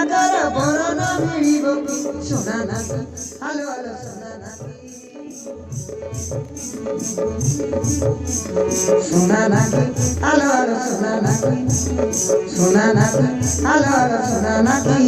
তাকর বরণ মিলিব কি সোনা নাকি আলো আলো সোনা নাকি সোনা নাকি আলো আলো সোনা নাকি সোনা নাকি আলো আলো সোনা নাকি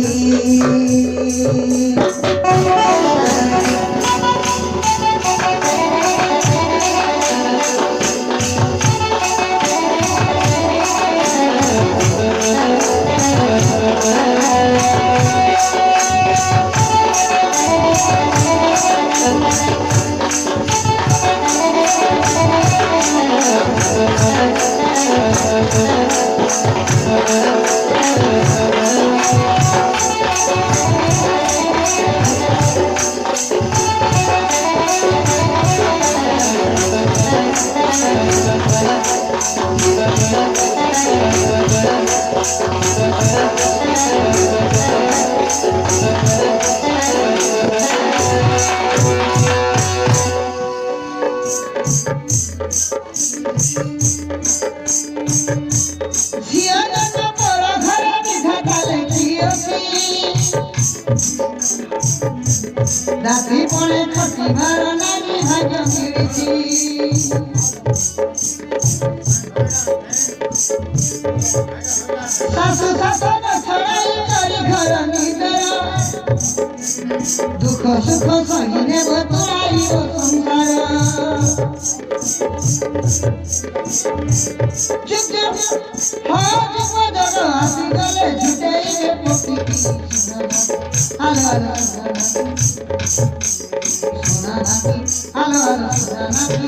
রাত্রি পড়ে খটি ভার নারী ভাগ্য মিলেছি শাশু শাসন ছড়াই করি ঘর নিদর দুঃখ সুখ সহি নেব তোরাইব সংসার যুগ পদর আসিগলে ঝুটেইবে প্রকৃতি আলো আলো সোনা নাকি আলো আলো সোনা নাকি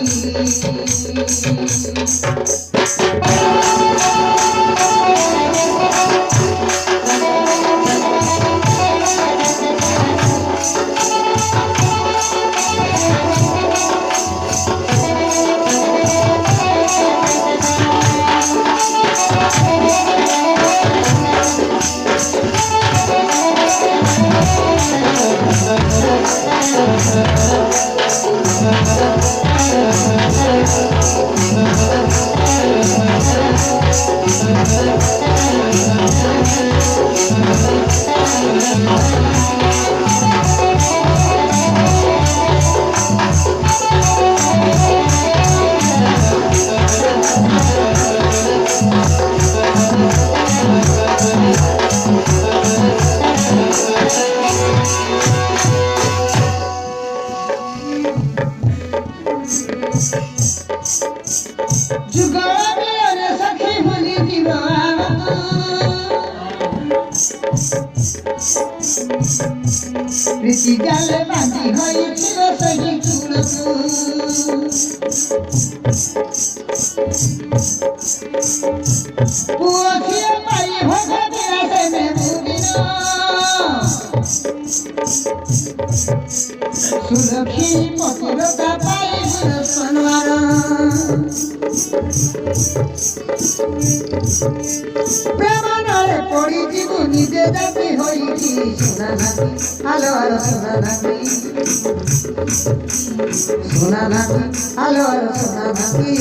প্রীতি জালে বাঁধি হয়েছিল সেই চুড়কু পুয় পাই ভগবতী আসে বুদিন সুরক্ষী পতিরতা পাই সোনার প্রেমানরে পড়ি জীবু নিজে জাতি হইছি সোনা নাকি আলো আলো সোনা নাকি সোনা নাকি আলো আলো সোনা নাকি